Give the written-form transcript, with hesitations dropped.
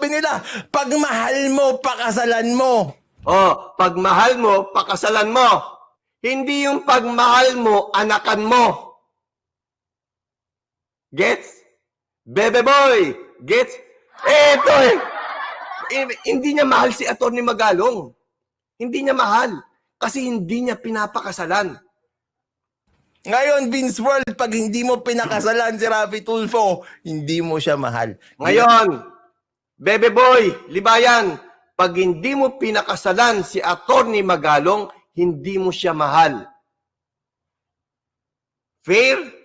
sabi nila, pag mahal mo, pakasalan mo. Oh, pag mahal mo, pakasalan mo. Hindi yung pag mahal mo, anakan mo. Gets? Bebe boy, gets? Eto eh. Hindi niya mahal si Atty. Magalong. Hindi niya mahal. Kasi hindi niya pinapakasalan. Ngayon, Vince World, pag hindi mo pinakasalan si Rafi Tulfo, hindi mo siya mahal. Ngayon, Bebe boy, Libayan, pag hindi mo pinakasalan si Atty. Magalong, hindi mo siya mahal. Fair?